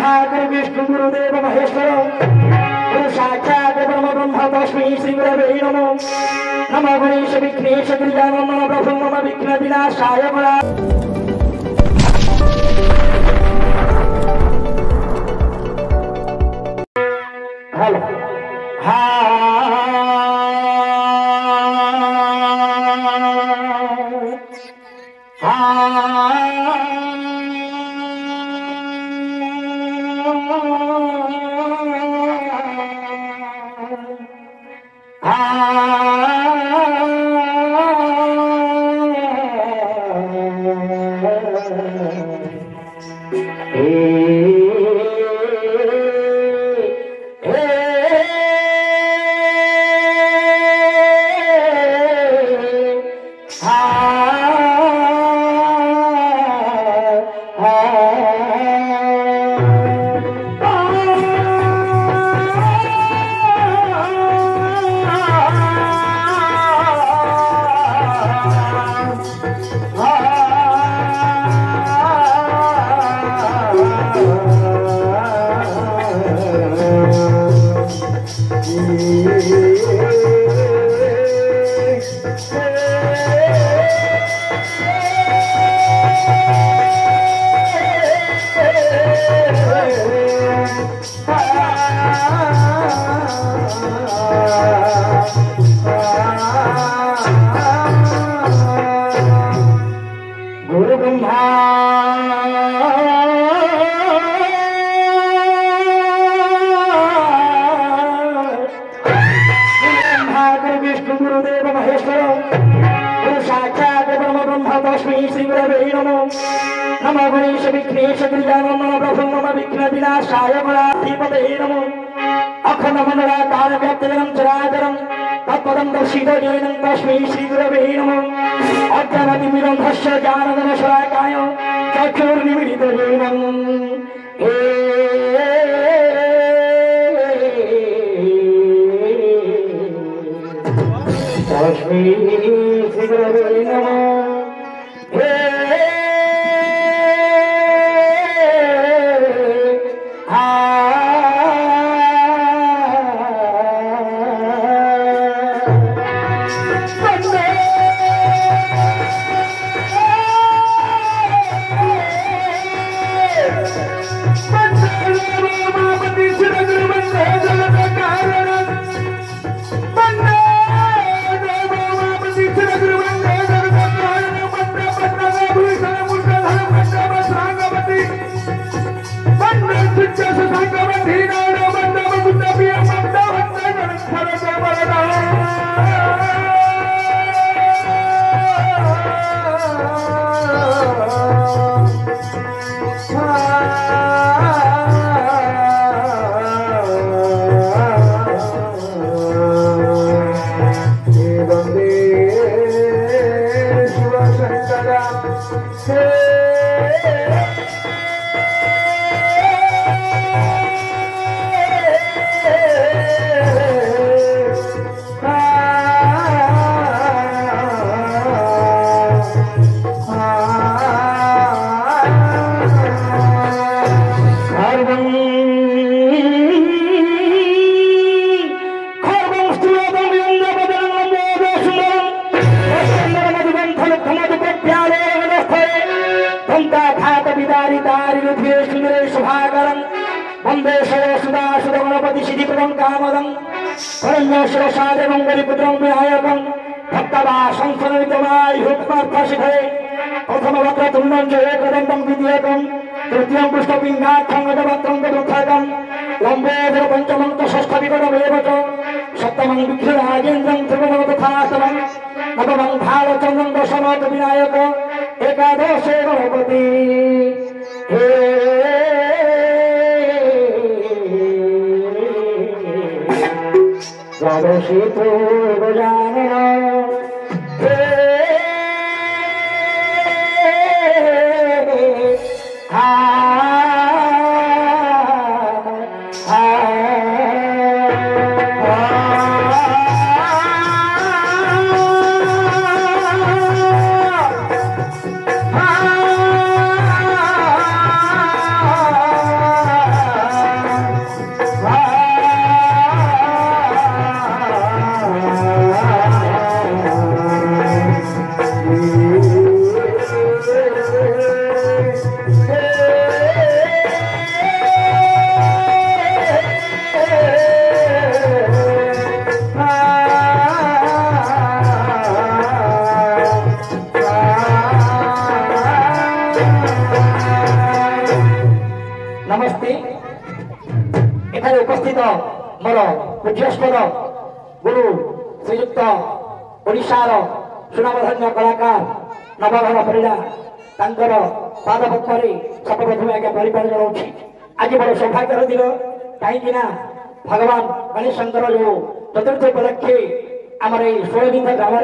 ब्रह्माकर विष्णु गुरुदेव महेश्वर गुरु साक्षात् परम ब्रह्म तस्मै श्री गुरवे नमो नमो गणेश विघ्नेश गिरिजानंदन प्रभु मम विघ्न विनाशाय बला नमो गणेश विघ्नेश गिरिजानंदन प्रभु मम विघ्न विनाशाय बलाधिपते नमो अखंड मंडलाकार व्याप्तजनं चराचरं तत्पदं दर्शितजेनं तस्मै श्री गुरवे नमो अज्ञानतिमिरन्धस्य ज्ञानघनशलाकाय चक्षुर्निमीलितजेनं तस्मै श्री गुरवे नमो नमस्ते एठारे उपस्थित मोर पूज्यस्वर गुरु श्रीयुक्त ओडिशार सुनामधन्य कलाकार नवघन परिड़ा तांकर पादपद्मे सर्वप्रथम आज्ञा परिपार जनाऊँगी। आज बड़ सौभाग्यर दिन कहीं भगवान गणेश जो चतुर्थ उपलक्षे आम 16 ग्राम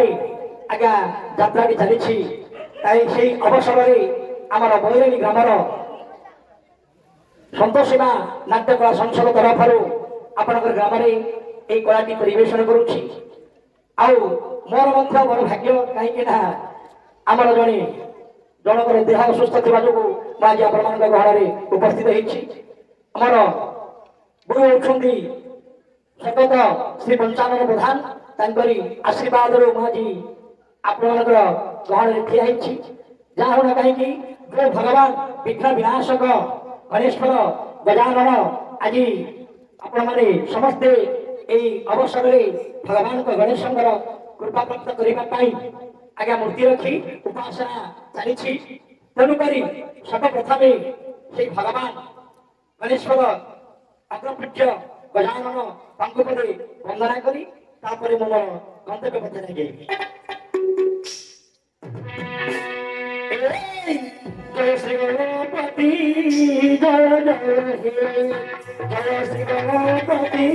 आज्ञा जात्रा चली अवसर आम बैराणी ग्रामर सन्तोषीमा नाट्य कला संसद तरफ आपणकर ग्राम में कलाटी परिवेशन करुच्ची। मोर मध्य बड़ भाग्य कहीं आमर जड़े जनकर देह असुस्थ थी जो आज आपण गहण उपस्थित होमर गुरु होती सतत श्री पंचानन प्रधान तांकरी आशीर्वाद मुझे आपण गहण ठिया जहाँ होना कहीं जो भगवान विघ्न विनाशक गणेश्वर गजानन आज आपण मैंने समस्ते यही अवसर में भगवान को गणेश कृपा प्राप्त करने आज्ञा मूर्ति रखी उपासना चली तेणुक सर्वप्रथम से भगवान गणेश्वर अग्रपूज्य गजानन पदे वंदना करी मोर गंतव्य पथ जाए। जय श्री गणपति जय जय हे जय श्री गणपति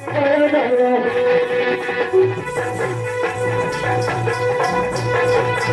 जय जय गणपति जय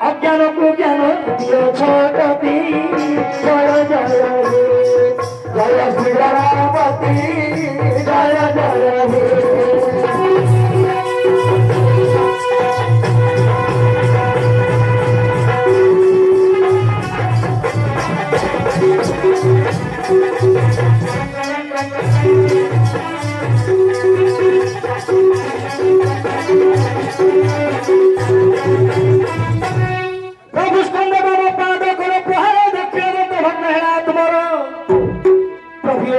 अज्ञान को ज्ञान छोटी जय जय जय श्री गणपति जय जय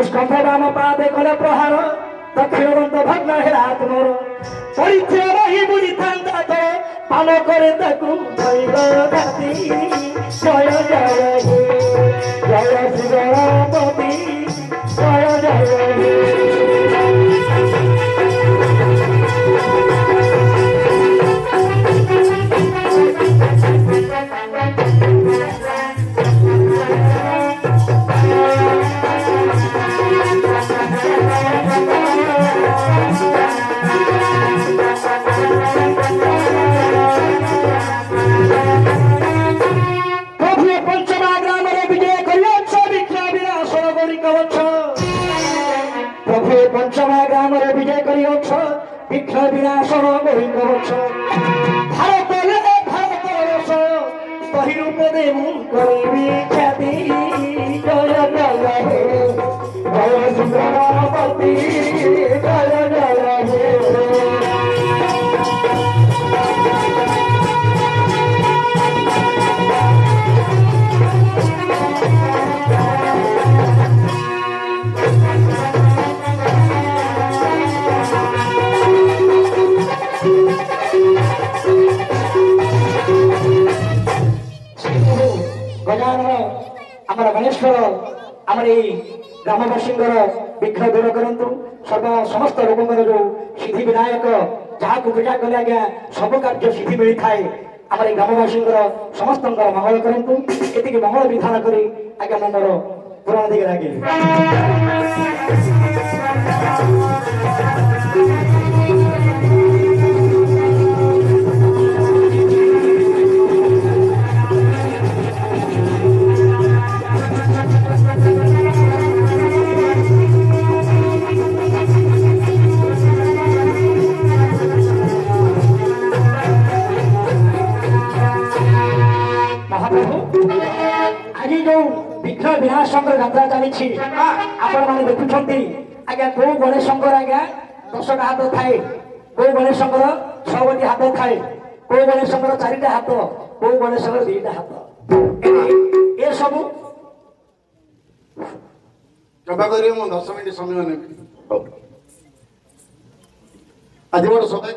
स्कंधराम पादे कले प्रहार दक्षिणवंत भग्न हेरा तुमर परिचय रही बुझी था तो पान करे ताकू घाती जय जय जय श्री गणपति जय जय पंचमा ग्राम विजय करी विघ्न विनाशन गई कवच भारत भारत वर्ष कही रूप दे करी ख्याति जय जय जय श्री गणपति जय जय आमर गणेश्वर आमर ग्रामवासी विघ्न दूर करूँ सर्व समस्त लोक जो सिद्धि विनायक जहाँ को पूजा कले आज्ञा सब कार्य सिद्धि मिली थाए ଆମର এই ଗ୍ରାମବାସୀଙ୍କର ସମସ୍ତଙ୍କର ମଙ୍ଗଳ କରନ୍ତୁ ଏତିକି ମଙ୍ଗଳ ବିଧାନ କରି ଆଜ୍ଞା ମୁଁ ମୋର ପୁରାଣ ଦିଗରେ ଆଗେ ଆଜି ଯୋଉ ବିଘ୍ନ ବିନାଶଙ୍କର ଯାତ୍ରା ଚାଲିଛି ଆପଣ ମାନେ ଦେଖୁଛନ୍ତି ଆଜ୍ଞା କୋଉ ଗଣେଶଙ୍କର ଆଜ୍ଞା 10ଟା ହାତ ଥାଏ କୋଉ ଗଣେଶଙ୍କର 6ଗୋଟି ହାତ ଥାଏ କୋଉ ଗଣେଶଙ୍କର 4ଟା ହାତ କୋଉ ଗଣେଶଙ୍କର 2ଟା ହାତ ଏସବୁ कृपा करिए 10 मिनिट समय नेबी आज बड़ सौभाग्य